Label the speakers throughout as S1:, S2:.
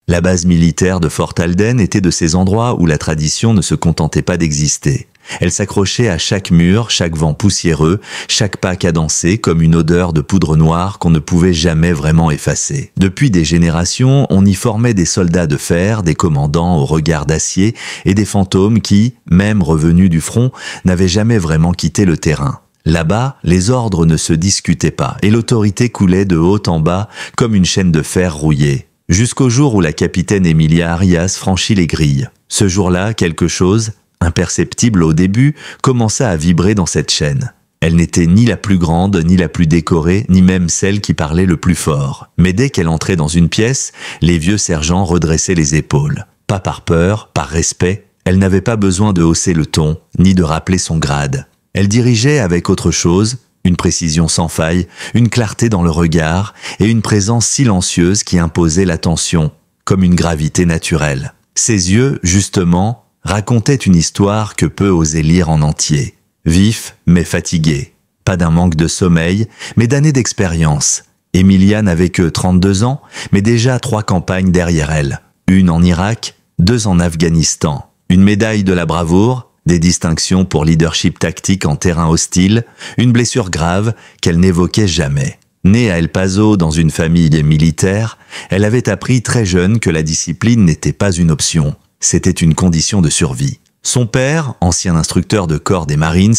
S1: La base militaire de Fort Alden était de ces endroits où la tradition ne se contentait pas d'exister. Elle s'accrochait à chaque mur, chaque vent poussiéreux, chaque pas cadencé comme une odeur de poudre noire qu'on ne pouvait jamais vraiment effacer. Depuis des générations, on y formait des soldats de fer, des commandants au regard d'acier et des fantômes qui, même revenus du front, n'avaient jamais vraiment quitté le terrain. Là-bas, les ordres ne se discutaient pas et l'autorité coulait de haut en bas comme une chaîne de fer rouillée. Jusqu'au jour où la capitaine Emilia Arias franchit les grilles. Ce jour-là, quelque chose, imperceptible au début, commença à vibrer dans cette chaîne. Elle n'était ni la plus grande, ni la plus décorée, ni même celle qui parlait le plus fort. Mais dès qu'elle entrait dans une pièce, les vieux sergents redressaient les épaules. Pas par peur, par respect, elle n'avait pas besoin de hausser le ton, ni de rappeler son grade. Elle dirigeait avec autre chose, une précision sans faille, une clarté dans le regard et une présence silencieuse qui imposait l'attention, comme une gravité naturelle. Ses yeux, justement, racontaient une histoire que peu osaient lire en entier. Vif, mais fatigué. Pas d'un manque de sommeil, mais d'années d'expérience. Emilia n'avait que 32 ans, mais déjà 3 campagnes derrière elle. Une en Irak, 2 en Afghanistan. Une médaille de la bravoure, des distinctions pour leadership tactique en terrain hostile, une blessure grave qu'elle n'évoquait jamais. Née à El Paso dans une famille militaire, elle avait appris très jeune que la discipline n'était pas une option, c'était une condition de survie. Son père, ancien instructeur de corps des Marines,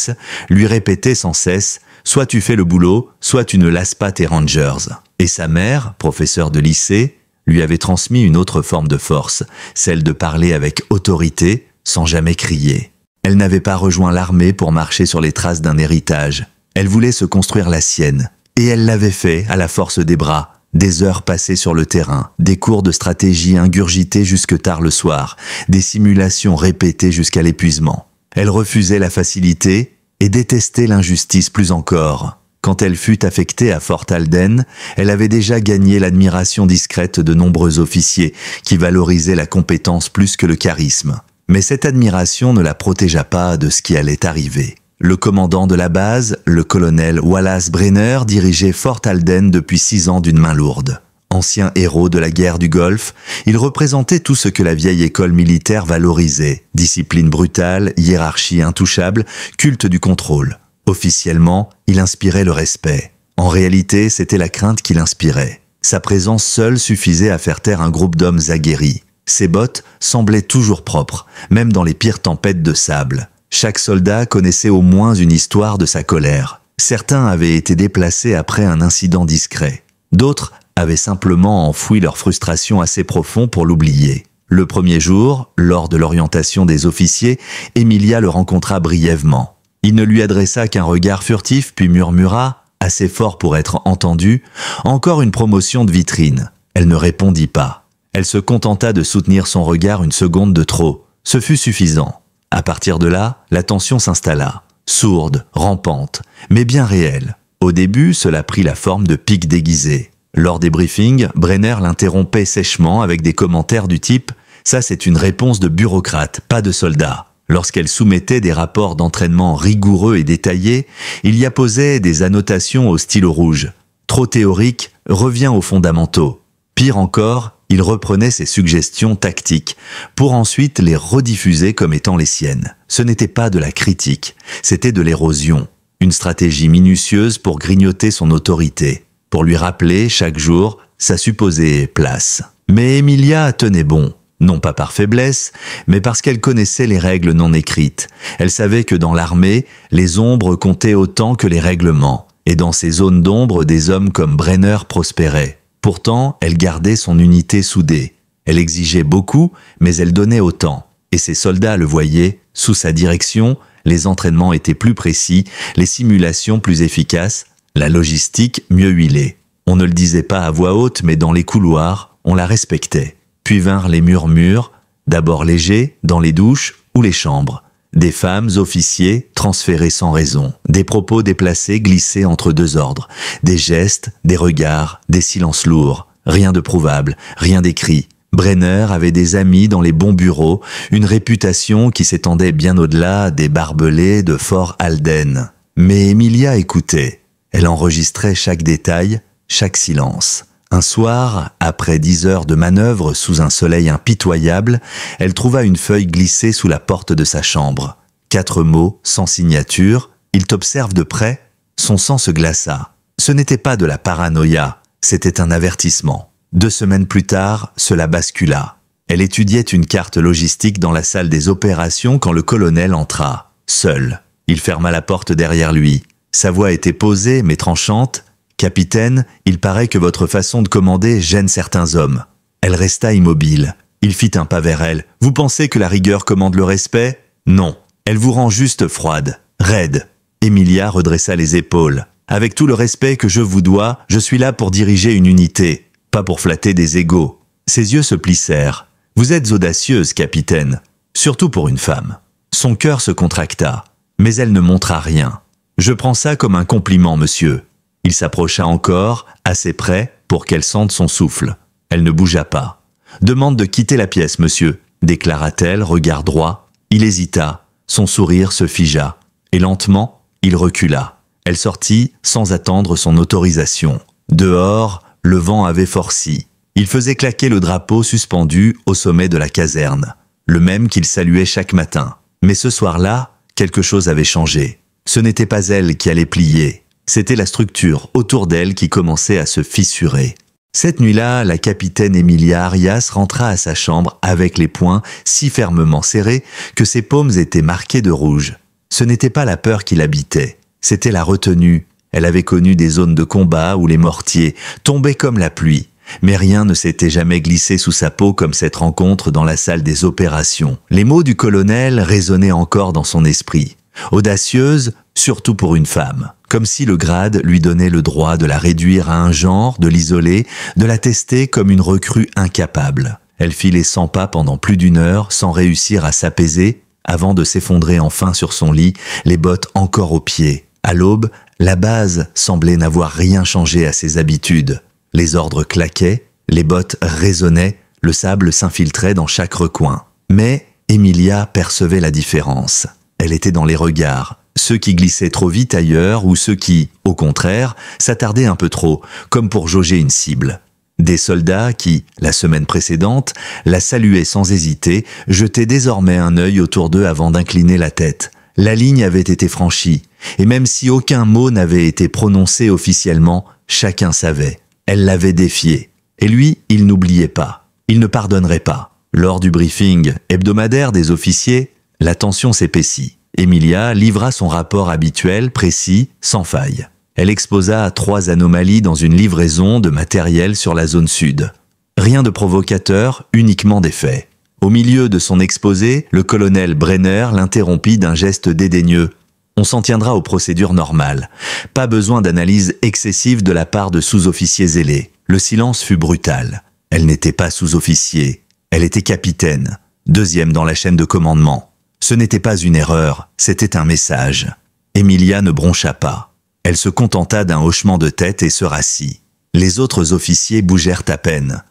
S1: lui répétait sans cesse « soit tu fais le boulot, soit tu ne lasses pas tes Rangers ». Et sa mère, professeure de lycée, lui avait transmis une autre forme de force, celle de parler avec autorité, sans jamais crier. Elle n'avait pas rejoint l'armée pour marcher sur les traces d'un héritage. Elle voulait se construire la sienne. Et elle l'avait fait à la force des bras. Des heures passées sur le terrain, des cours de stratégie ingurgités jusque tard le soir, des simulations répétées jusqu'à l'épuisement. Elle refusait la facilité et détestait l'injustice plus encore. Quand elle fut affectée à Fort Alden, elle avait déjà gagné l'admiration discrète de nombreux officiers qui valorisaient la compétence plus que le charisme. Mais cette admiration ne la protégea pas de ce qui allait arriver. Le commandant de la base, le colonel Wallace Brenner, dirigeait Fort Alden depuis 6 ans d'une main lourde. Ancien héros de la guerre du Golfe, il représentait tout ce que la vieille école militaire valorisait. Discipline brutale, hiérarchie intouchable, culte du contrôle. Officiellement, il inspirait le respect. En réalité, c'était la crainte qui l'inspirait. Sa présence seule suffisait à faire taire un groupe d'hommes aguerris. Ses bottes semblaient toujours propres, même dans les pires tempêtes de sable. Chaque soldat connaissait au moins une histoire de sa colère. Certains avaient été déplacés après un incident discret. D'autres avaient simplement enfoui leur frustration assez profond pour l'oublier. Le premier jour, lors de l'orientation des officiers, Emilia le rencontra brièvement. Il ne lui adressa qu'un regard furtif puis murmura, assez fort pour être entendu, « Encore une promotion de vitrine ». Elle ne répondit pas. Elle se contenta de soutenir son regard une seconde de trop. Ce fut suffisant. À partir de là, la tension s'installa. Sourde, rampante, mais bien réelle. Au début, cela prit la forme de piques déguisées. Lors des briefings, Brenner l'interrompait sèchement avec des commentaires du type « Ça c'est une réponse de bureaucrate, pas de soldat ». Lorsqu'elle soumettait des rapports d'entraînement rigoureux et détaillés, il y apposait des annotations au stylo rouge. Trop théorique, revient aux fondamentaux. Pire encore, il reprenait ses suggestions tactiques pour ensuite les rediffuser comme étant les siennes. Ce n'était pas de la critique, c'était de l'érosion. Une stratégie minutieuse pour grignoter son autorité, pour lui rappeler chaque jour sa supposée place. Mais Emilia tenait bon, non pas par faiblesse, mais parce qu'elle connaissait les règles non écrites. Elle savait que dans l'armée, les ombres comptaient autant que les règlements, et dans ces zones d'ombre, des hommes comme Brenner prospéraient. Pourtant, elle gardait son unité soudée. Elle exigeait beaucoup, mais elle donnait autant. Et ses soldats le voyaient, sous sa direction, les entraînements étaient plus précis, les simulations plus efficaces, la logistique mieux huilée. On ne le disait pas à voix haute, mais dans les couloirs, on la respectait. Puis vinrent les murmures, d'abord légers, dans les douches ou les chambres. Des femmes officiers transférés sans raison, des propos déplacés glissés entre 2 ordres, des gestes, des regards, des silences lourds, rien de prouvable, rien d'écrit. Brenner avait des amis dans les bons bureaux, une réputation qui s'étendait bien au-delà des barbelés de Fort Alden. Mais Emilia écoutait, elle enregistrait chaque détail, chaque silence. Un soir, après 10 heures de manœuvre sous un soleil impitoyable, elle trouva une feuille glissée sous la porte de sa chambre. 4 mots, sans signature. « Il t'observe de près ?» Son sang se glaça. Ce n'était pas de la paranoïa, c'était un avertissement. 2 semaines plus tard, cela bascula. Elle étudiait une carte logistique dans la salle des opérations quand le colonel entra, seul. Il ferma la porte derrière lui. Sa voix était posée mais tranchante. « Capitaine, il paraît que votre façon de commander gêne certains hommes. » Elle resta immobile. Il fit un pas vers elle. « Vous pensez que la rigueur commande le respect ? Non. Elle vous rend juste froide, raide. » Emilia redressa les épaules. « Avec tout le respect que je vous dois, je suis là pour diriger une unité, pas pour flatter des égos. » Ses yeux se plissèrent. « Vous êtes audacieuse, capitaine, surtout pour une femme. » Son cœur se contracta, mais elle ne montra rien. « Je prends ça comme un compliment, monsieur. » Il s'approcha encore, assez près, pour qu'elle sente son souffle. Elle ne bougea pas. « Demande de quitter la pièce, monsieur, » déclara-t-elle, regard droit. Il hésita, son sourire se figea, et lentement, il recula. Elle sortit sans attendre son autorisation. Dehors, le vent avait forci. Il faisait claquer le drapeau suspendu au sommet de la caserne, le même qu'il saluait chaque matin. Mais ce soir-là, quelque chose avait changé. Ce n'était pas elle qui allait plier, c'était la structure autour d'elle qui commençait à se fissurer. Cette nuit-là, la capitaine Emilia Arias rentra à sa chambre avec les poings si fermement serrés que ses paumes étaient marquées de rouge. Ce n'était pas la peur qui l'habitait, c'était la retenue. Elle avait connu des zones de combat où les mortiers tombaient comme la pluie. Mais rien ne s'était jamais glissé sous sa peau comme cette rencontre dans la salle des opérations. Les mots du colonel résonnaient encore dans son esprit. Audacieuse, surtout pour une femme. Comme si le grade lui donnait le droit de la réduire à un genre, de l'isoler, de la tester comme une recrue incapable. Elle fit les 100 pas pendant plus d'1 heure sans réussir à s'apaiser, avant de s'effondrer enfin sur son lit, les bottes encore aux pieds. À l'aube, la base semblait n'avoir rien changé à ses habitudes. Les ordres claquaient, les bottes résonnaient, le sable s'infiltrait dans chaque recoin. Mais Emilia percevait la différence. Elle était dans les regards, ceux qui glissaient trop vite ailleurs ou ceux qui, au contraire, s'attardaient un peu trop, comme pour jauger une cible. Des soldats qui, la semaine précédente, la saluaient sans hésiter, jetaient désormais un œil autour d'eux avant d'incliner la tête. La ligne avait été franchie, et même si aucun mot n'avait été prononcé officiellement, chacun savait. Elle l'avait défié. Et lui, il n'oubliait pas. Il ne pardonnerait pas. Lors du briefing hebdomadaire des officiers, la tension s'épaissit. Emilia livra son rapport habituel, précis, sans faille. Elle exposa 3 anomalies dans une livraison de matériel sur la zone sud. Rien de provocateur, uniquement des faits. Au milieu de son exposé, le colonel Brenner l'interrompit d'un geste dédaigneux. On s'en tiendra aux procédures normales. Pas besoin d'analyse excessive de la part de sous-officiers zélés. Le silence fut brutal. Elle n'était pas sous-officier. Elle était capitaine, 2e dans la chaîne de commandement. Ce n'était pas une erreur, c'était un message. Emilia ne broncha pas. Elle se contenta d'un hochement de tête et se rassit. Les autres officiers bougèrent à peine.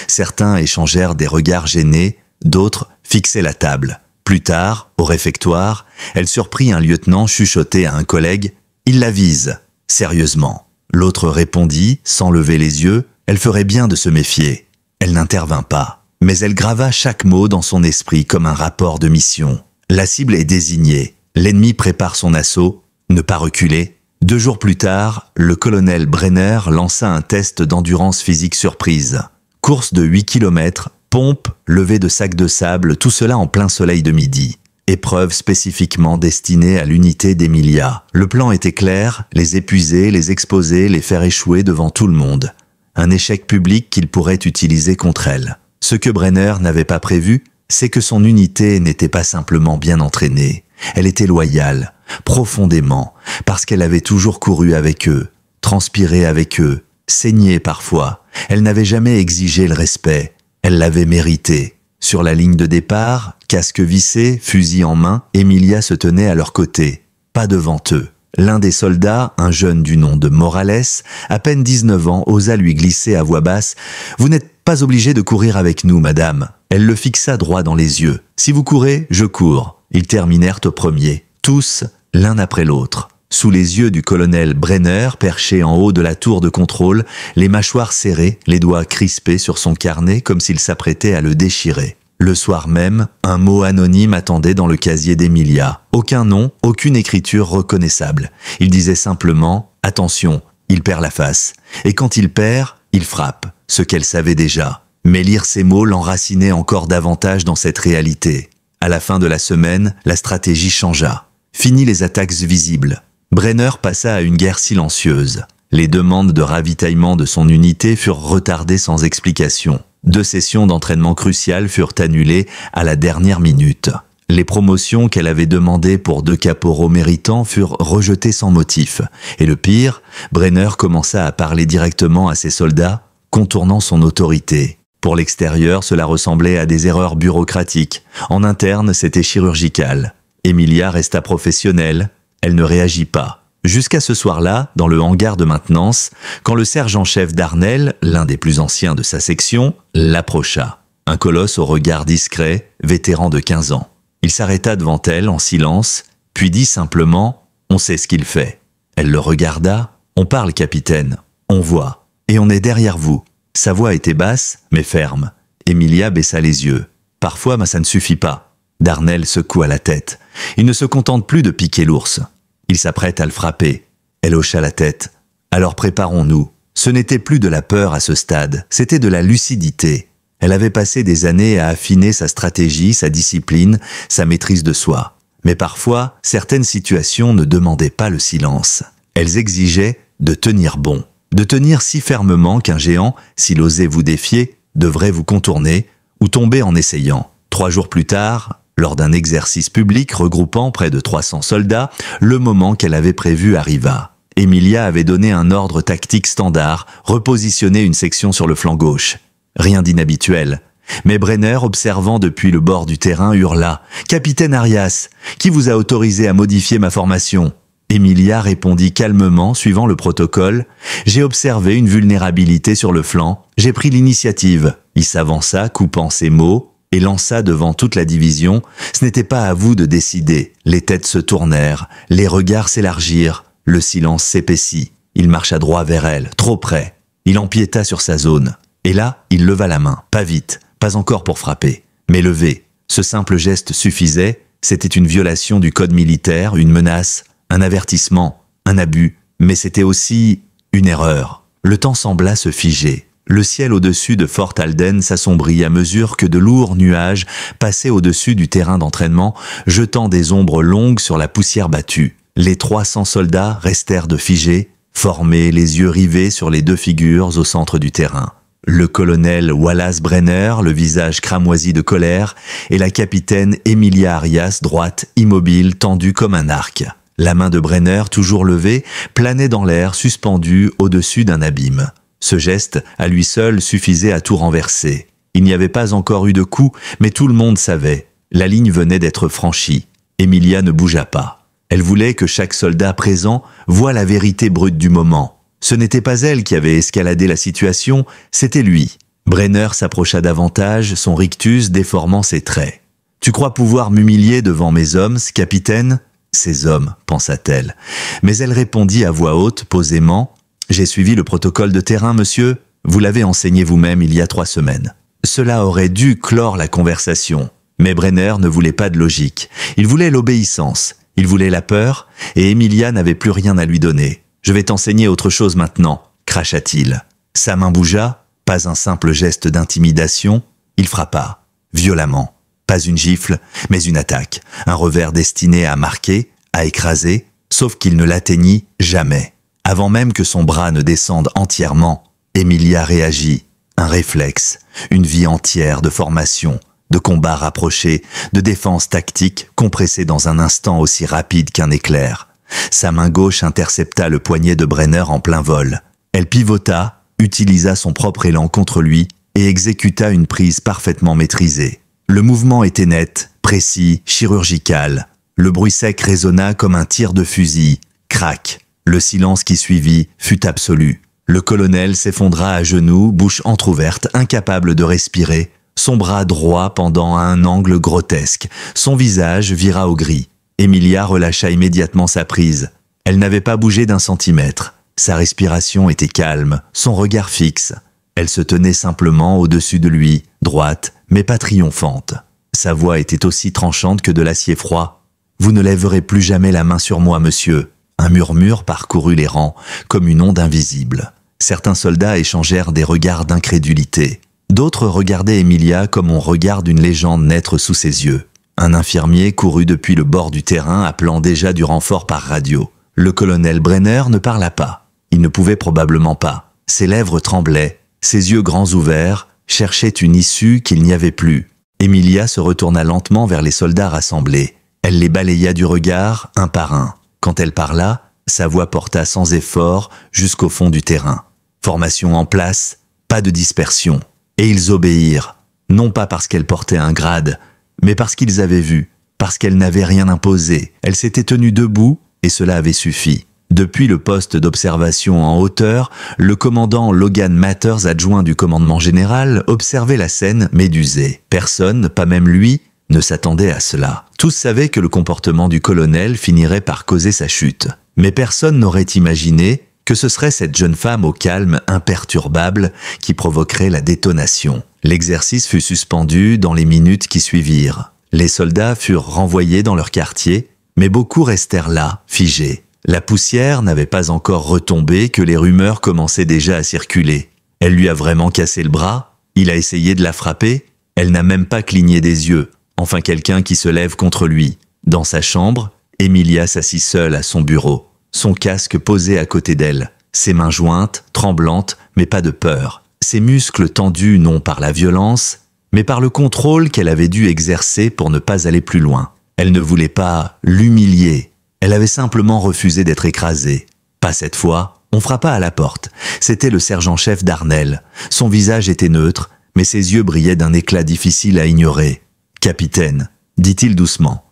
S1: Certains échangèrent des regards gênés, d'autres fixaient la table. Plus tard, au réfectoire, elle surprit un lieutenant chuchoter à un collègue « Il la vise !» sérieusement. L'autre répondit, sans lever les yeux, « Elle ferait bien de se méfier !» Elle n'intervint pas, mais elle grava chaque mot dans son esprit comme un rapport de mission. La cible est désignée, l'ennemi prépare son assaut, ne pas reculer. 2 jours plus tard, le colonel Brenner lança un test d'endurance physique surprise. Course de 8 km, pompe, levée de sacs de sable, tout cela en plein soleil de midi. Épreuve spécifiquement destinée à l'unité d'Emilia. Le plan était clair, les épuiser, les exposer, les faire échouer devant tout le monde. Un échec public qu'il pourrait utiliser contre elle. Ce que Brenner n'avait pas prévu, c'est que son unité n'était pas simplement bien entraînée. Elle était loyale, profondément, parce qu'elle avait toujours couru avec eux, transpiré avec eux, saigné parfois. Elle n'avait jamais exigé le respect, elle l'avait mérité. Sur la ligne de départ, casque vissé, fusil en main, Emilia se tenait à leur côté, pas devant eux. L'un des soldats, un jeune du nom de Morales, à peine 19 ans, osa lui glisser à voix basse « Vous n'êtes pas obligée de courir avec nous, madame ». Elle le fixa droit dans les yeux. « Si vous courez, je cours ». Ils terminèrent au premier, tous, l'un après l'autre. Sous les yeux du colonel Brenner, perché en haut de la tour de contrôle, les mâchoires serrées, les doigts crispés sur son carnet comme s'il s'apprêtait à le déchirer. Le soir même, un mot anonyme attendait dans le casier d'Emilia. Aucun nom, aucune écriture reconnaissable. Il disait simplement « Attention, il perd la face. Et quand il perd, il frappe », ce qu'elle savait déjà. Mais lire ces mots l'enracinait encore davantage dans cette réalité. À la fin de la semaine, la stratégie changea. Fini les attaques visibles. Brenner passa à une guerre silencieuse. Les demandes de ravitaillement de son unité furent retardées sans explication. 2 sessions d'entraînement cruciales furent annulées à la dernière minute. Les promotions qu'elle avait demandées pour 2 caporaux méritants furent rejetées sans motif. Et le pire, Brenner commença à parler directement à ses soldats, contournant son autorité. Pour l'extérieur, cela ressemblait à des erreurs bureaucratiques. En interne, c'était chirurgical. Emilia resta professionnelle. Elle ne réagit pas. Jusqu'à ce soir-là, dans le hangar de maintenance, quand le sergent-chef Darnell, l'un des plus anciens de sa section, l'approcha. Un colosse au regard discret, vétéran de 15 ans. Il s'arrêta devant elle en silence, puis dit simplement « On sait ce qu'il fait ». Elle le regarda « On parle, capitaine. On voit. Et on est derrière vous ». Sa voix était basse, mais ferme. Emilia baissa les yeux. « Parfois, mais ça ne suffit pas ». Darnell secoua la tête. Il ne se contente plus de piquer l'ours. Il s'apprête à le frapper. Elle hocha la tête. Alors préparons-nous. Ce n'était plus de la peur à ce stade, c'était de la lucidité. Elle avait passé des années à affiner sa stratégie, sa discipline, sa maîtrise de soi. Mais parfois, certaines situations ne demandaient pas le silence. Elles exigeaient de tenir bon. De tenir si fermement qu'un géant, s'il osait vous défier, devrait vous contourner ou tomber en essayant. 3 jours plus tard, lors d'un exercice public regroupant près de 300 soldats, le moment qu'elle avait prévu arriva. Emilia avait donné un ordre tactique standard, repositionner une section sur le flanc gauche. Rien d'inhabituel. Mais Brenner, observant depuis le bord du terrain, hurla « Capitaine Arias, qui vous a autorisé à modifier ma formation ?» Emilia répondit calmement, suivant le protocole « J'ai observé une vulnérabilité sur le flanc, j'ai pris l'initiative. » Il s'avança, coupant ses mots, et lança devant toute la division « Ce n'était pas à vous de décider. » Les têtes se tournèrent, les regards s'élargirent, le silence s'épaissit. Il marcha droit vers elle, trop près. Il empiéta sur sa zone. Et là, il leva la main, pas vite, pas encore pour frapper, mais levé. Ce simple geste suffisait, c'était une violation du code militaire, une menace, un avertissement, un abus, mais c'était aussi une erreur. Le temps sembla se figer. Le ciel au-dessus de Fort Alden s'assombrit à mesure que de lourds nuages passaient au-dessus du terrain d'entraînement, jetant des ombres longues sur la poussière battue. Les 300 soldats restèrent de figés, formés, les yeux rivés sur les 2 figures au centre du terrain. Le colonel Wallace Brenner, le visage cramoisi de colère, et la capitaine Emilia Arias, droite, immobile, tendue comme un arc. La main de Brenner, toujours levée, planait dans l'air, suspendue au-dessus d'un abîme. Ce geste, à lui seul, suffisait à tout renverser. Il n'y avait pas encore eu de coup, mais tout le monde savait. La ligne venait d'être franchie. Emilia ne bougea pas. Elle voulait que chaque soldat présent voie la vérité brute du moment. Ce n'était pas elle qui avait escaladé la situation, c'était lui. Brenner s'approcha davantage, son rictus déformant ses traits. « Tu crois pouvoir m'humilier devant mes hommes, capitaine ?»« Ces hommes, pensa-t-elle. Mais elle répondit à voix haute, posément. « J'ai suivi le protocole de terrain, monsieur. Vous l'avez enseigné vous-même il y a 3 semaines. » Cela aurait dû clore la conversation. Mais Brenner ne voulait pas de logique. Il voulait l'obéissance. Il voulait la peur, et Emilia n'avait plus rien à lui donner. « Je vais t'enseigner autre chose maintenant, » cracha-t-il. Sa main bougea, pas un simple geste d'intimidation. Il frappa, violemment. Pas une gifle, mais une attaque. Un revers destiné à marquer, à écraser, sauf qu'il ne l'atteignit jamais. Avant même que son bras ne descende entièrement, Emilia réagit. Un réflexe, une vie entière de formation, de combats rapprochés, de défense tactique compressée dans un instant aussi rapide qu'un éclair. Sa main gauche intercepta le poignet de Brenner en plein vol. Elle pivota, utilisa son propre élan contre lui et exécuta une prise parfaitement maîtrisée. Le mouvement était net, précis, chirurgical. Le bruit sec résonna comme un tir de fusil. Crac. Le silence qui suivit fut absolu. Le colonel s'effondra à genoux, bouche entr'ouverte, incapable de respirer, son bras droit pendant à un angle grotesque. Son visage vira au gris. Emilia relâcha immédiatement sa prise. Elle n'avait pas bougé d'un centimètre. Sa respiration était calme, son regard fixe. Elle se tenait simplement au-dessus de lui, droite, mais pas triomphante. Sa voix était aussi tranchante que de l'acier froid. « Vous ne lèverez plus jamais la main sur moi, monsieur !» Un murmure parcourut les rangs, comme une onde invisible. Certains soldats échangèrent des regards d'incrédulité. D'autres regardaient Emilia comme on regarde une légende naître sous ses yeux. Un infirmier courut depuis le bord du terrain, appelant déjà du renfort par radio. Le colonel Brenner ne parla pas. Il ne pouvait probablement pas. Ses lèvres tremblaient, ses yeux grands ouverts, cherchaient une issue qu'il n'y avait plus. Emilia se retourna lentement vers les soldats rassemblés. Elle les balaya du regard, un par un. Quand elle parla, sa voix porta sans effort jusqu'au fond du terrain. Formation en place, pas de dispersion. Et ils obéirent, non pas parce qu'elle portait un grade, mais parce qu'ils avaient vu, parce qu'elle n'avait rien imposé. Elle s'était tenue debout, et cela avait suffi. Depuis le poste d'observation en hauteur, le commandant Logan Matters, adjoint du commandement général, observait la scène médusée. Personne, pas même lui, ne s'attendait à cela. Tous savaient que le comportement du colonel finirait par causer sa chute. Mais personne n'aurait imaginé que ce serait cette jeune femme au calme imperturbable qui provoquerait la détonation. L'exercice fut suspendu dans les minutes qui suivirent. Les soldats furent renvoyés dans leur quartier, mais beaucoup restèrent là, figés. La poussière n'avait pas encore retombé que les rumeurs commençaient déjà à circuler. Elle lui a vraiment cassé le bras? Il a essayé de la frapper? Elle n'a même pas cligné des yeux. Enfin quelqu'un qui se lève contre lui. Dans sa chambre, Emilia s'assit seule à son bureau, son casque posé à côté d'elle, ses mains jointes, tremblantes, mais pas de peur. Ses muscles tendus non par la violence, mais par le contrôle qu'elle avait dû exercer pour ne pas aller plus loin. Elle ne voulait pas l'humilier, elle avait simplement refusé d'être écrasée. Pas cette fois, on frappa à la porte. C'était le sergent-chef Darnell. Son visage était neutre, mais ses yeux brillaient d'un éclat difficile à ignorer. « Capitaine », dit-il doucement.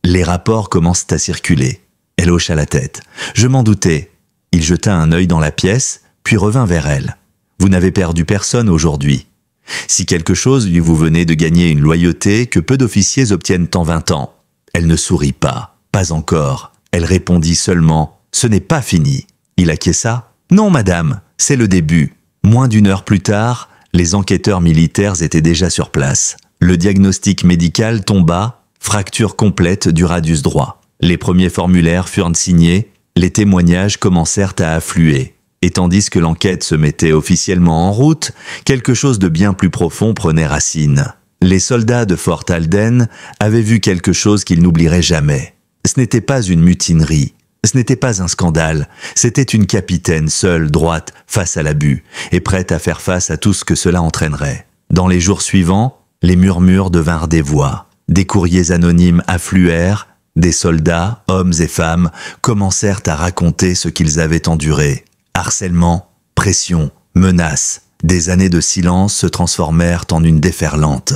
S1: Les rapports commencent à circuler. Elle hocha la tête. « Je m'en doutais. » Il jeta un œil dans la pièce, puis revint vers elle. « Vous n'avez perdu personne aujourd'hui. Si quelque chose lui vous venez de gagner une loyauté que peu d'officiers obtiennent en 20 ans. » Elle ne sourit pas. Pas encore. Elle répondit seulement « Ce n'est pas fini. » Il acquiesça. « Non, madame, c'est le début. » Moins d'une heure plus tard, les enquêteurs militaires étaient déjà sur place. Le diagnostic médical tomba, fracture complète du radius droit. Les premiers formulaires furent signés, les témoignages commencèrent à affluer. Et tandis que l'enquête se mettait officiellement en route, quelque chose de bien plus profond prenait racine. Les soldats de Fort Alden avaient vu quelque chose qu'ils n'oublieraient jamais. Ce n'était pas une mutinerie, ce n'était pas un scandale, c'était une capitaine seule, droite, face à l'abus, et prête à faire face à tout ce que cela entraînerait. Dans les jours suivants, les murmures devinrent des voix. Des courriers anonymes affluèrent, des soldats, hommes et femmes, commencèrent à raconter ce qu'ils avaient enduré. Harcèlement, pression, menaces, des années de silence se transformèrent en une déferlante.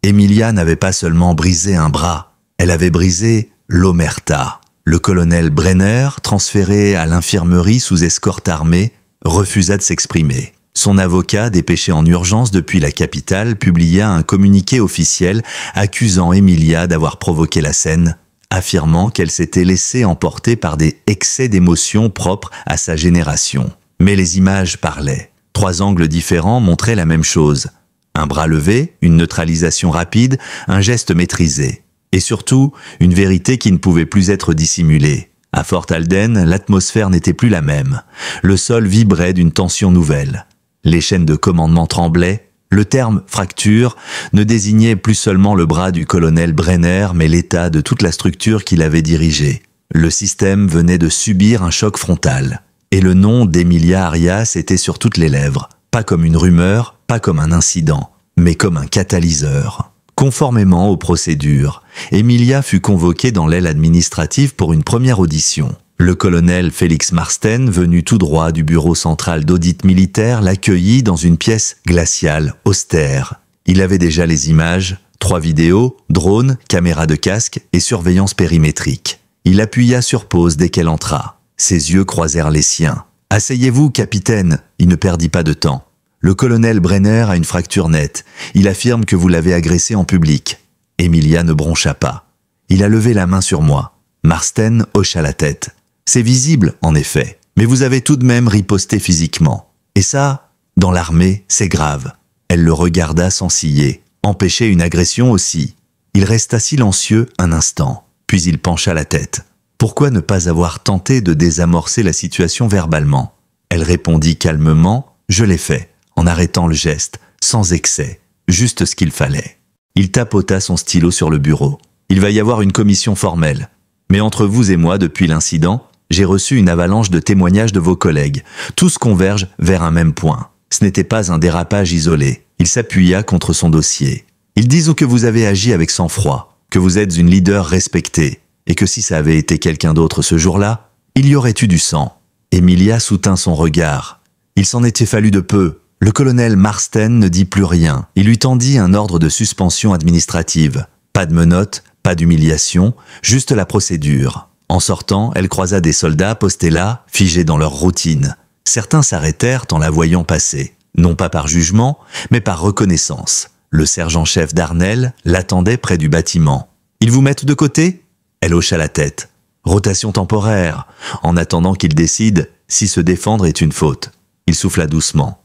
S1: Emilia n'avait pas seulement brisé un bras, elle avait brisé l'omerta. Le colonel Brenner, transféré à l'infirmerie sous escorte armée, refusa de s'exprimer. Son avocat, dépêché en urgence depuis la capitale, publia un communiqué officiel accusant Emilia d'avoir provoqué la scène, affirmant qu'elle s'était laissée emporter par des excès d'émotion propres à sa génération. Mais les images parlaient. 3 angles différents montraient la même chose. Un bras levé, une neutralisation rapide, un geste maîtrisé. Et surtout, une vérité qui ne pouvait plus être dissimulée. À Fort Alden, l'atmosphère n'était plus la même. Le sol vibrait d'une tension nouvelle. Les chaînes de commandement tremblaient. Le terme « fracture » ne désignait plus seulement le bras du colonel Brenner, mais l'état de toute la structure qu'il avait dirigée. Le système venait de subir un choc frontal. Et le nom d'Emilia Arias était sur toutes les lèvres. Pas comme une rumeur, pas comme un incident, mais comme un catalyseur. Conformément aux procédures, Emilia fut convoquée dans l'aile administrative pour une première audition. Le colonel Félix Marsden, venu tout droit du bureau central d'audit militaire, l'accueillit dans une pièce glaciale, austère. Il avait déjà les images, 3 vidéos, drones, caméras de casque et surveillance périmétrique. Il appuya sur pause dès qu'elle entra. Ses yeux croisèrent les siens. « Asseyez-vous, capitaine !» Il ne perdit pas de temps. Le colonel Brenner a une fracture nette. Il affirme que vous l'avez agressé en public. Emilia ne broncha pas. Il a levé la main sur moi. Marsden hocha la tête. C'est visible, en effet, mais vous avez tout de même riposté physiquement. Et ça, dans l'armée, c'est grave. Elle le regarda sans ciller. Empêcher une agression aussi. Il resta silencieux un instant, puis il pencha la tête. Pourquoi ne pas avoir tenté de désamorcer la situation verbalement? Elle répondit calmement, « Je l'ai fait », en arrêtant le geste, sans excès, juste ce qu'il fallait. Il tapota son stylo sur le bureau. « Il va y avoir une commission formelle. Mais entre vous et moi, depuis l'incident, j'ai reçu une avalanche de témoignages de vos collègues. Tous convergent vers un même point. Ce n'était pas un dérapage isolé. » Il s'appuya contre son dossier. « Ils disent que vous avez agi avec sang-froid, que vous êtes une leader respectée, et que si ça avait été quelqu'un d'autre ce jour-là, il y aurait eu du sang. » Emilia soutint son regard. Il s'en était fallu de peu. Le colonel Marsden ne dit plus rien. Il lui tendit un ordre de suspension administrative. Pas de menottes, pas d'humiliation, juste la procédure. En sortant, elle croisa des soldats postés là, figés dans leur routine. Certains s'arrêtèrent en la voyant passer. Non pas par jugement, mais par reconnaissance. Le sergent-chef d'Arnel l'attendait près du bâtiment. « Ils vous mettent de côté ?» Elle hocha la tête. « Rotation temporaire, en attendant qu'il décide si se défendre est une faute. » Il souffla doucement.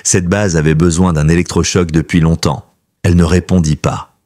S1: Cette base avait besoin d'un électrochoc depuis longtemps. Elle ne répondit pas.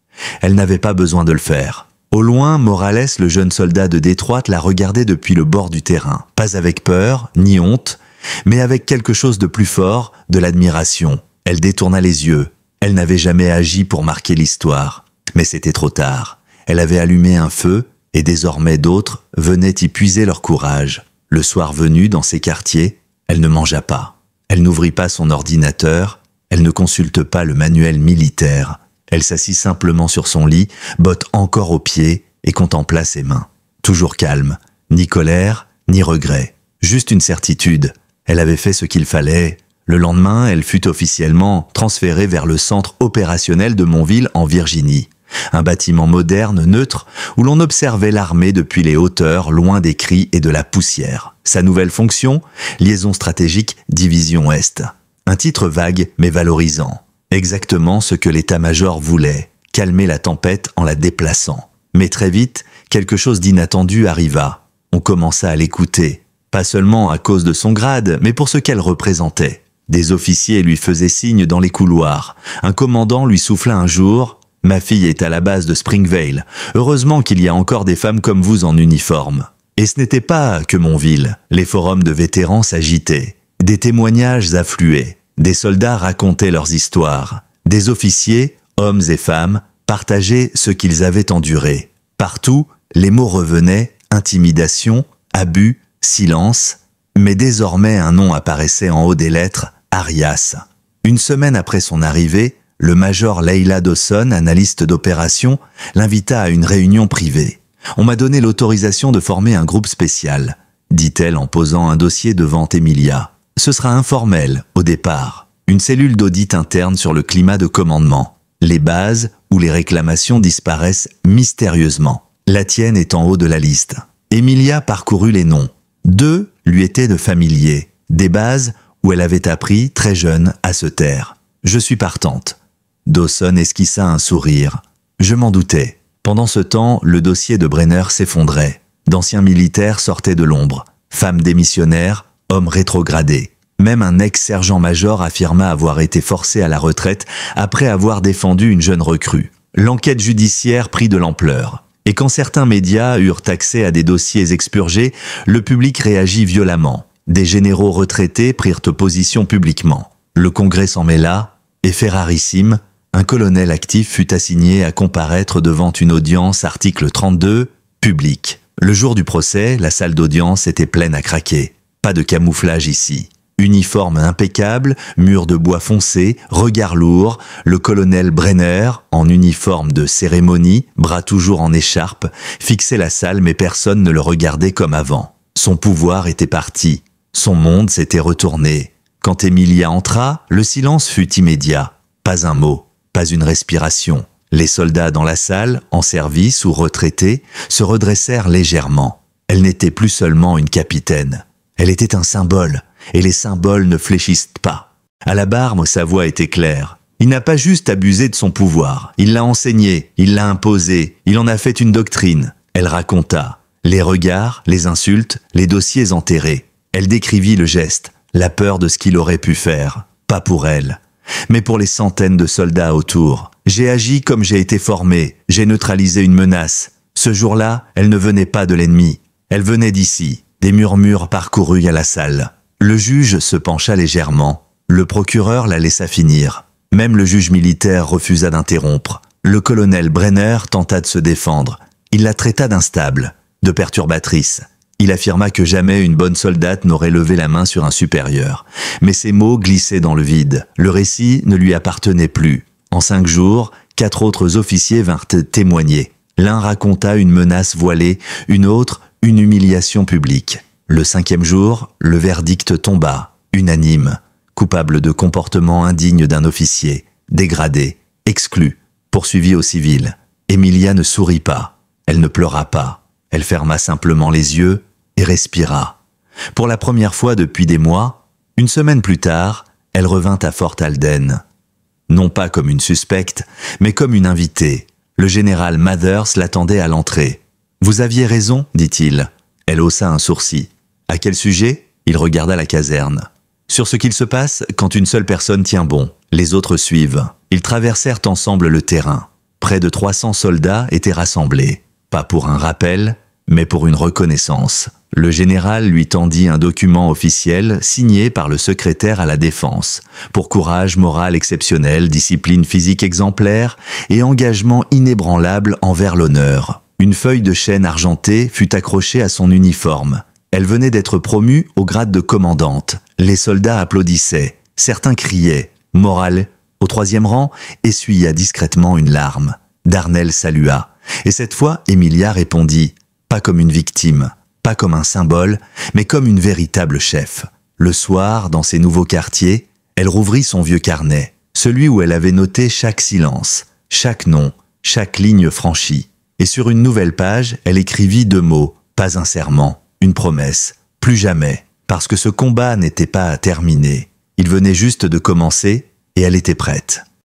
S1: Elle n'avait pas besoin de le faire. Au loin, Morales, le jeune soldat de Détroit, la regardait depuis le bord du terrain. Pas avec peur, ni honte, mais avec quelque chose de plus fort, de l'admiration. Elle détourna les yeux. Elle n'avait jamais agi pour marquer l'histoire. Mais c'était trop tard. Elle avait allumé un feu, et désormais d'autres venaient y puiser leur courage. Le soir venu, dans ces quartiers, elle ne mangea pas. Elle n'ouvrit pas son ordinateur, elle ne consulte pas le manuel militaire. Elle s'assit simplement sur son lit, botte encore aux pieds, et contempla ses mains. Toujours calme, ni colère, ni regret. Juste une certitude. Elle avait fait ce qu'il fallait. Le lendemain, elle fut officiellement transférée vers le centre opérationnel de Montville en Virginie. Un bâtiment moderne, neutre, où l'on observait l'armée depuis les hauteurs, loin des cris et de la poussière. Sa nouvelle fonction, liaison stratégique Division Est. Un titre vague mais valorisant. Exactement ce que l'état-major voulait, calmer la tempête en la déplaçant. Mais très vite, quelque chose d'inattendu arriva. On commença à l'écouter, pas seulement à cause de son grade, mais pour ce qu'elle représentait. Des officiers lui faisaient signe dans les couloirs. Un commandant lui souffla un jour: « Ma fille est à la base de Springvale. Heureusement qu'il y a encore des femmes comme vous en uniforme. » Et ce n'était pas que Montville. Les forums de vétérans s'agitaient. Des témoignages affluaient. Des soldats racontaient leurs histoires. Des officiers, hommes et femmes, partageaient ce qu'ils avaient enduré. Partout, les mots revenaient: intimidation, abus, silence. Mais désormais un nom apparaissait en haut des lettres: Arias. Une semaine après son arrivée, le major Leila Dawson, analyste d'opération, l'invita à une réunion privée. « On m'a donné l'autorisation de former un groupe spécial », dit-elle en posant un dossier devant Emilia. « Ce sera informel, au départ. Une cellule d'audit interne sur le climat de commandement. Les bases où les réclamations disparaissent mystérieusement. La tienne est en haut de la liste. » Emilia parcourut les noms. 2 lui étaient de familiers. Des bases où elle avait appris, très jeune, à se taire. « Je suis partante. » Dawson esquissa un sourire. « Je m'en doutais. » Pendant ce temps, le dossier de Brenner s'effondrait. D'anciens militaires sortaient de l'ombre. Femmes démissionnaires, hommes rétrogradés. Même un ex-sergent-major affirma avoir été forcé à la retraite après avoir défendu une jeune recrue. L'enquête judiciaire prit de l'ampleur. Et quand certains médias eurent accès à des dossiers expurgés, le public réagit violemment. Des généraux retraités prirent position publiquement. Le Congrès s'en mêla, et fait rarissime, un colonel actif fut assigné à comparaître devant une audience article 32, public. Le jour du procès, la salle d'audience était pleine à craquer. Pas de camouflage ici. Uniforme impeccable, mur de bois foncé, regard lourd, le colonel Brenner, en uniforme de cérémonie, bras toujours en écharpe, fixait la salle mais personne ne le regardait comme avant. Son pouvoir était parti. Son monde s'était retourné. Quand Emilia entra, le silence fut immédiat. Pas un mot. Pas une respiration. Les soldats dans la salle, en service ou retraités, se redressèrent légèrement. Elle n'était plus seulement une capitaine. Elle était un symbole, et les symboles ne fléchissent pas. À la barre, sa voix était claire. Il n'a pas juste abusé de son pouvoir. Il l'a enseigné, il l'a imposé, il en a fait une doctrine. Elle raconta. Les regards, les insultes, les dossiers enterrés. Elle décrivit le geste, la peur de ce qu'il aurait pu faire. Pas pour elle, mais pour les centaines de soldats autour. J'ai agi comme j'ai été formé, j'ai neutralisé une menace. Ce jour-là, elle ne venait pas de l'ennemi. Elle venait d'ici. Des murmures parcourus à la salle. Le juge se pencha légèrement. Le procureur la laissa finir. Même le juge militaire refusa d'interrompre. Le colonel Brenner tenta de se défendre. Il la traita d'instable, de perturbatrice. Il affirma que jamais une bonne soldate n'aurait levé la main sur un supérieur. Mais ces mots glissaient dans le vide. Le récit ne lui appartenait plus. En 5 jours, 4 autres officiers vinrent témoigner. L'un raconta une menace voilée, une autre, une humiliation publique. Le 5e jour, le verdict tomba, unanime, coupable de comportement indigne d'un officier, dégradé, exclu, poursuivi au civil. Emilia ne sourit pas, elle ne pleura pas, elle ferma simplement les yeux et respira. Pour la première fois depuis des mois, une semaine plus tard, elle revint à Fort Alden. Non pas comme une suspecte, mais comme une invitée. Le général Mathers l'attendait à l'entrée. « Vous aviez raison, dit-il. » Elle haussa un sourcil. « À quel sujet ?» Il regarda la caserne. « Sur ce qu'il se passe quand une seule personne tient bon. Les autres suivent. » Ils traversèrent ensemble le terrain. Près de 300 soldats étaient rassemblés. Pas pour un rappel, mais pour une reconnaissance. Le général lui tendit un document officiel signé par le secrétaire à la Défense, pour courage moral exceptionnel, discipline physique exemplaire et engagement inébranlable envers l'honneur. Une feuille de chêne argentée fut accrochée à son uniforme. Elle venait d'être promue au grade de commandante. Les soldats applaudissaient, certains criaient. Morale, au 3e rang, essuya discrètement une larme. Darnell salua, et cette fois Emilia répondit, pas comme une victime. Pas comme un symbole, mais comme une véritable chef. Le soir, dans ses nouveaux quartiers, elle rouvrit son vieux carnet, celui où elle avait noté chaque silence, chaque nom, chaque ligne franchie. Et sur une nouvelle page, elle écrivit 2 mots, pas un serment, une promesse, plus jamais, parce que ce combat n'était pas terminé. Il venait juste de commencer et elle était prête.